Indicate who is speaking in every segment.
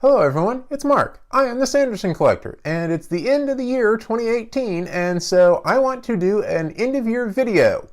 Speaker 1: Hello everyone, it's Mark. I am the Sanderson Collector, and it's the end of the year 2018, and so I want to do an end-of-year video.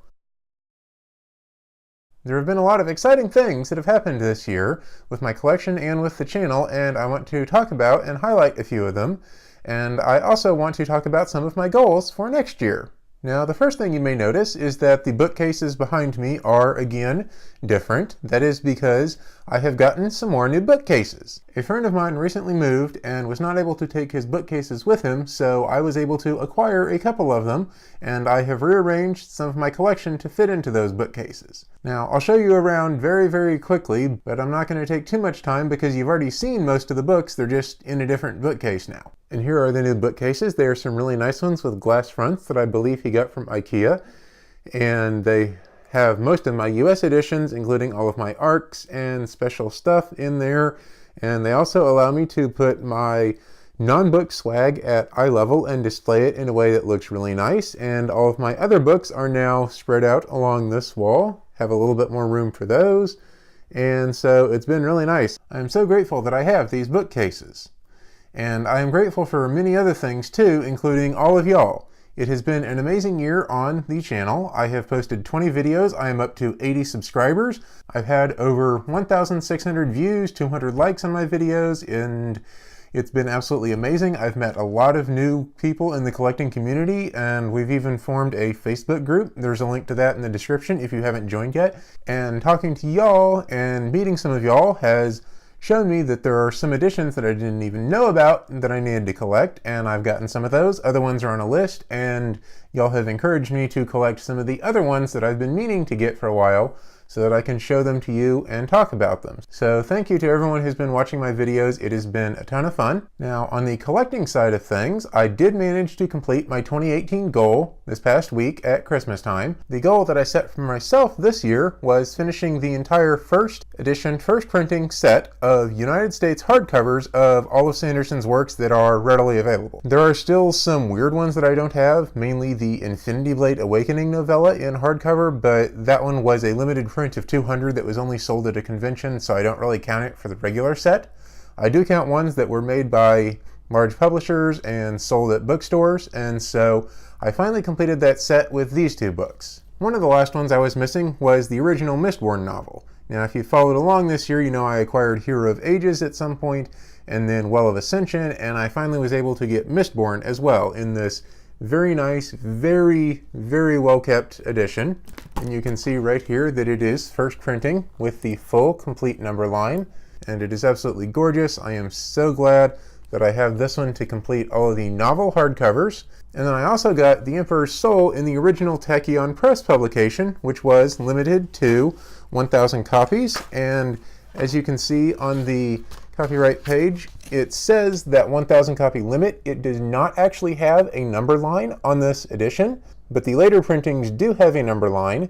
Speaker 1: There have been a lot of exciting things that have happened this year with my collection and with the channel, and I want to talk about and highlight a few of them. And I also want to talk about some of my goals for next year. Now, the first thing you may notice is that the bookcases behind me are, again, different. That is because I have gotten some more new bookcases. A friend of mine recently moved and was not able to take his bookcases with him, so I was able to acquire a couple of them, and I have rearranged some of my collection to fit into those bookcases. Now, I'll show you around very quickly, but I'm not going to take too much time because you've already seen most of the books. They're just in a different bookcase now. And here are the new bookcases. They are some really nice ones with glass fronts that I believe he got from IKEA. And they have most of my US editions, including all of my ARCs and special stuff in there. And they also allow me to put my non-book swag at eye level and display it in a way that looks really nice. And all of my other books are now spread out along this wall. Have a little bit more room for those. And so it's been really nice. I'm so grateful that I have these bookcases. And I am grateful for many other things too, including all of y'all. It has been an amazing year on the channel. I have posted 20 videos. I am up to 80 subscribers. I've had over 1,600 views, 200 likes on my videos, and it's been absolutely amazing. I've met a lot of new people in the collecting community, and we've even formed a Facebook group. There's a link to that in the description if you haven't joined yet. And talking to y'all and meeting some of y'all has shown me that there are some editions that I didn't even know about that I needed to collect, and I've gotten some of those. Other ones are on a list, and y'all have encouraged me to collect some of the other ones that I've been meaning to get for a while so that I can show them to you and talk about them. So thank you to everyone who's been watching my videos. It has been a ton of fun. Now, on the collecting side of things, I did manage to complete my 2018 goal this past week at Christmas time. The goal that I set for myself this year was finishing the entire first edition, first printing set of United States hardcovers of all of Sanderson's works that are readily available. There are still some weird ones that I don't have, mainly the Infinity Blade Awakening novella in hardcover, but that one was a limited print of 200 that was only sold at a convention, so I don't really count it for the regular set. I do count ones that were made by large publishers and sold at bookstores, and so I finally completed that set with these two books. One of the last ones I was missing was the original Mistborn novel. Now, if you followed along this year, you know I acquired Hero of Ages at some point, and then Well of Ascension, and I finally was able to get Mistborn as well in this very nice, very well kept edition. And you can see right here that it is first printing with the full complete number line, and it is absolutely gorgeous. I am so glad that I have this one to complete all of the novel hardcovers. And then I also got The Emperor's Soul in the original Tachyon Press publication, which was limited to 1,000 copies. And as you can see on the copyright page, it says that 1,000 copy limit. It does not actually have a number line on this edition, but the later printings do have a number line,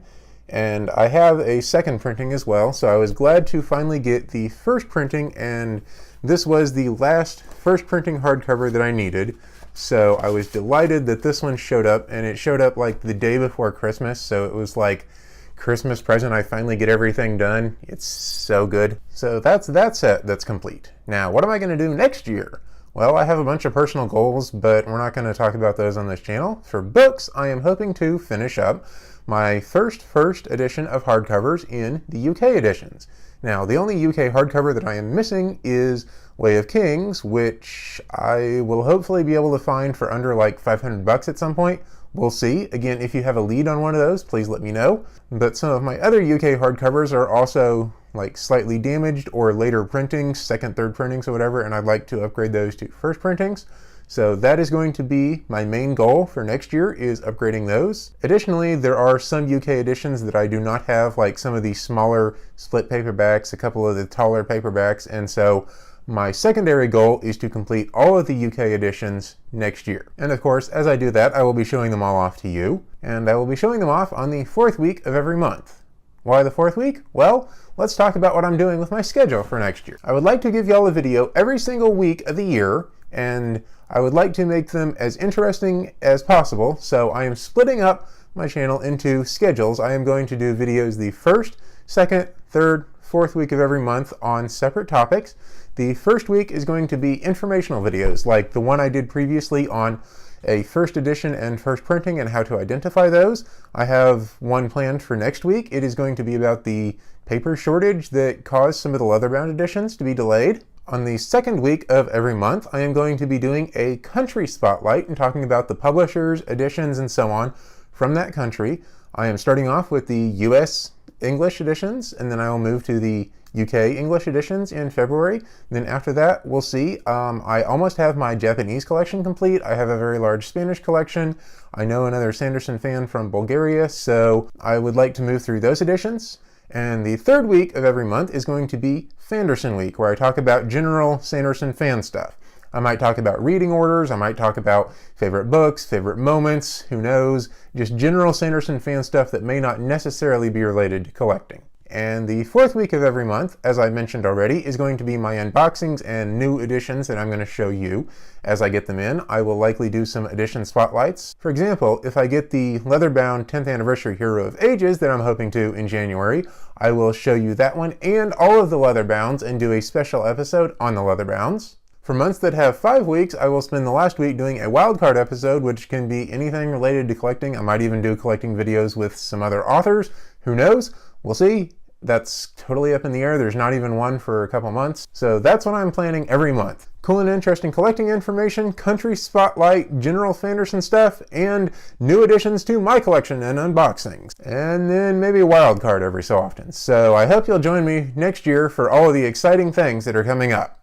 Speaker 1: and I have a second printing as well, so I was glad to finally get the first printing, and this was the last first printing hardcover that I needed, so I was delighted that this one showed up, and it showed up like the day before Christmas, so it was like Christmas present. I finally get everything done. It's so good. So that's that set that's complete. Now, what am I going to do next year? Well, I have a bunch of personal goals, but we're not going to talk about those on this channel. For books, I am hoping to finish up my first edition of hardcovers in the UK editions. Now, the only UK hardcover that I am missing is Way of Kings, which I will hopefully be able to find for under like 500 bucks at some point. We'll see. Again, if you have a lead on one of those, please let me know. But some of my other UK hardcovers are also like slightly damaged or later printings, second, third printings or whatever, and I'd like to upgrade those to first printings. So that is going to be my main goal for next year, is upgrading those. Additionally, there are some UK editions that I do not have, like some of the smaller split paperbacks, a couple of the taller paperbacks, and so my secondary goal is to complete all of the UK editions next year. And of course, as I do that, I will be showing them all off to you, and I will be showing them off on the 4th week of every month. Why the 4th week? Well, let's talk about what I'm doing with my schedule for next year. I would like to give y'all a video every single week of the year, and I would like to make them as interesting as possible, so I am splitting up my channel into schedules. I am going to do videos the 1st, 2nd, 3rd, 4th week of every month on separate topics. The first week is going to be informational videos, like the one I did previously on a first edition and first printing and how to identify those. I have one planned for next week. It is going to be about the paper shortage that caused some of the leatherbound editions to be delayed. On the second week of every month, I am going to be doing a country spotlight and talking about the publishers, editions, and so on from that country. I am starting off with the US English editions, and then I will move to the UK English editions in February. Then after that, we'll see. I almost have my Japanese collection complete. I have a very large Spanish collection. I know another Sanderson fan from Bulgaria, so I would like to move through those editions. And the third week of every month is going to be Sanderson Week, where I talk about general Sanderson fan stuff. I might talk about reading orders, I might talk about favorite books, favorite moments, who knows, just general Sanderson fan stuff that may not necessarily be related to collecting. And the fourth week of every month, as I mentioned already, is going to be my unboxings and new editions that I'm going to show you as I get them in. I will likely do some edition spotlights. For example, if I get the leatherbound 10th anniversary Hero of Ages that I'm hoping to in January, I will show you that one and all of the leatherbounds and do a special episode on the leatherbounds. For months that have 5 weeks, I will spend the last week doing a wildcard episode, which can be anything related to collecting. I might even do collecting videos with some other authors. Who knows? We'll see. That's totally up in the air. There's not even one for a couple months. So that's what I'm planning every month. Cool and interesting collecting information, country spotlight, general Sanderson stuff, and new additions to my collection and unboxings. And then maybe a wild card every so often. So I hope you'll join me next year for all of the exciting things that are coming up.